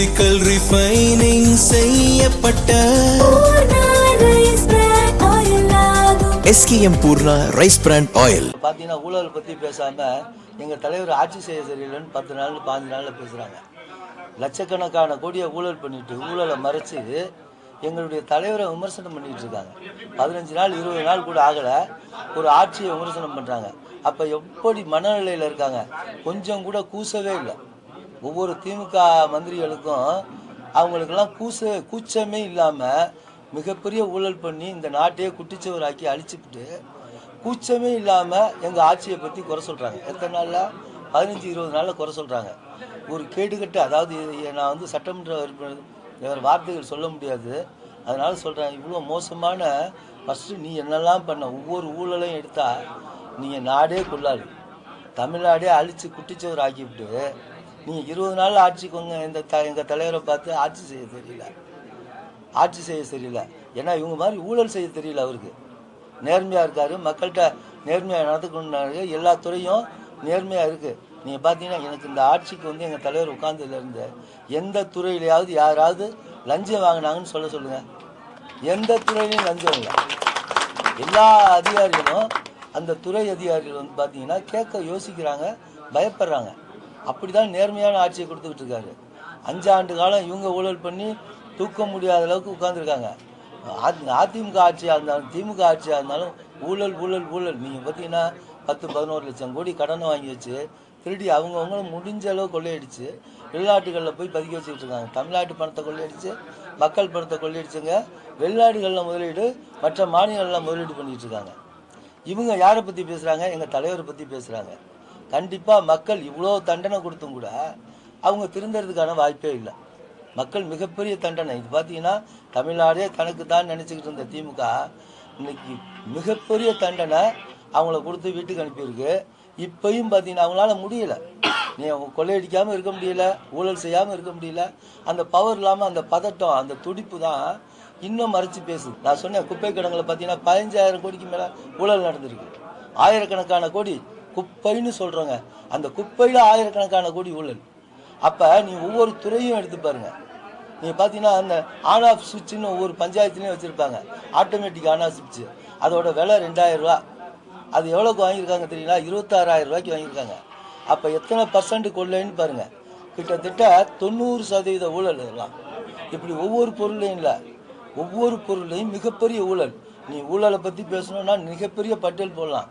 Physical refining செய்யப்பட்ட SKM Poorna rice brand oil. பார்த்தீங்கன்னா ஊழல் பற்றி பேசாமல் எங்கள் தலைவர் ஆட்சி செய்ய சரியில்லைன்னு 10 நாள் 15 நாளில் பேசுகிறாங்க. லட்சக்கணக்கான கோடியை ஊழல் பண்ணிட்டு ஊழலை மறைச்சி எங்களுடைய தலைவரை விமர்சனம் பண்ணிட்டு இருக்காங்க. 15 நாள் 20 நாள் கூட ஆகலை, ஒரு ஆட்சியை விமர்சனம் பண்ணுறாங்க. அப்போ எப்படி மனநிலையில் இருக்காங்க? கொஞ்சம் கூட கூசவே இல்லை. ஒவ்வொரு திமுக மந்திரிகளுக்கும் அவங்களுக்கெல்லாம் கூச்சமே இல்லாமல் மிகப்பெரிய ஊழல் பண்ணி இந்த நாட்டையே குட்டிச்சவராக்கி அழிச்சுக்கிட்டு கூச்சமே இல்லாமல் எங்கள் ஆட்சியை பற்றி குறை சொல்கிறாங்க. எத்தனை நாளில்? 15-20 நாளில் குறை சொல்கிறாங்க. ஒரு கேடுகட்டு, அதாவது நான் வந்து சட்டமன்ற உறுப்பினர் வார்த்தைகள் சொல்ல முடியாது, அதனால் சொல்கிறேன். இவ்வளோ மோசமான ஃபஸ்ட்டு நீ என்னெல்லாம் பண்ண ஒவ்வொரு ஊழலையும் எடுத்தால் நீங்கள் நாடே கொள்ளாது, தமிழ்நாடே அழித்து குட்டிச்சவர் ஆக்கிவிட்டு நீங்கள் 20 நாள் ஆட்சிக்கோங்க. எங்கள் தலைவரை பார்த்து ஆட்சி செய்ய தெரியல. ஏன்னா இவங்க மாதிரி ஊழல் செய்ய தெரியல. அவருக்கு நேர்மையாக இருக்கார், மக்கள்கிட்ட நேர்மையாக நடந்துக்கொண்டாரு, எல்லா துறையும் நேர்மையாக இருக்குது. நீங்கள் பார்த்தீங்கன்னா எனக்கு இந்த ஆட்சிக்கு வந்து எங்கள் தலைவர் உட்கார்ந்ததுலேருந்து எந்த துறையிலையாவது யாராவது லஞ்சம் வாங்கினாங்கன்னு சொல்லுங்கள். எந்த துறையிலையும் லஞ்சம் இல்லை. எல்லா அதிகாரிகளும் அந்த துறை அதிகாரிகள் வந்து பார்த்தீங்கன்னா கேட்க யோசிக்கிறாங்க, பயப்படுறாங்க. அப்படி தான் நேர்மையான ஆட்சியை கொடுத்துக்கிட்டு இருக்காரு. 5 ஆண்டு காலம் இவங்க ஊழல் பண்ணி தூக்க முடியாத அளவுக்கு உட்காந்துருக்காங்க. அதிமுக ஆட்சியாக இருந்தாலும் திமுக ஆட்சியாக இருந்தாலும் ஊழல். நீங்கள் பார்த்தீங்கன்னா 10-11 லட்சம் கோடி கடனை வாங்கி வச்சு திருடி அவங்கவுங்களும் முடிஞ்ச அளவு கொள்ளையடிச்சு வெளிநாட்டுகளில் போய் பதுக்கி வச்சுக்கிட்டு இருக்காங்க. தமிழ்நாட்டு பணத்தை கொள்ளையடிச்சு, மக்கள் பணத்தை கொள்ளையடிச்சுங்க. வெளிநாடுகளில் முதலீடு, மற்ற மாநிலங்களில் முதலீடு பண்ணிகிட்டு இருக்காங்க. இவங்க யாரை பற்றி பேசுகிறாங்க? எங்கள் தலைவரை பற்றி பேசுகிறாங்க. கண்டிப்பாக மக்கள் இவ்வளோ தண்டனை கொடுத்தும் கூட அவங்க திருந்துறதுக்கான வாய்ப்பே இல்லை. மக்கள் மிகப்பெரிய தண்டனை. இது பார்த்தீங்கன்னா தமிழ்நாடே தனக்கு தான் நினச்சிக்கிட்டு இருந்த திமுக இன்னைக்கு மிகப்பெரிய தண்டனை அவங்கள கொடுத்து வீட்டுக்கு அனுப்பியிருக்கு. இப்போயும் பார்த்தீங்கன்னா அவங்களால முடியலை. நீ அவங்க கொள்ளையடிக்காமல் இருக்க முடியல, ஊழல் செய்யாமல் இருக்க முடியல. அந்த பவர் இல்லாமல் அந்த பதட்டம், அந்த துடிப்பு தான் இன்னும் மறைச்சி பேசுது. நான் சொன்னேன், குப்பை கிடங்களை பார்த்தீங்கன்னா 15,000 கோடிக்கு மேலே ஊழல் நடந்திருக்கு. ஆயிரக்கணக்கான கோடி குப்பைன்னு சொல்கிறோங்க. அந்த குப்பையில் ஆயிரக்கணக்கான கோடி ஊழல். அப்போ நீ ஒவ்வொரு துறையும் எடுத்து பாருங்கள். நீங்கள் பார்த்தீங்கன்னா அந்த ஆன் ஆஃப் சுவிட்சுன்னு ஒவ்வொரு பஞ்சாயத்துலேயும் வச்சுருப்பாங்க, ஆட்டோமேட்டிக் ஆன் ஆஃப் சுவிட்சு. அதோட விலை 2000 ரூபா. அது எவ்வளோக்கு வாங்கியிருக்காங்க தெரியுங்களா? 26,000 ரூபாய்க்கு வாங்கியிருக்காங்க. அப்போ எத்தனை % கொள்ளைன்னு பாருங்கள். கிட்டத்தட்ட 90% ஊழல் இதெல்லாம். இப்படி ஒவ்வொரு பொருளையும் இல்லை, ஒவ்வொரு பொருளையும் மிகப்பெரிய ஊழல். நீ ஊழலை பற்றி பேசணுன்னா மிகப்பெரிய பட்டியல் போடலாம்.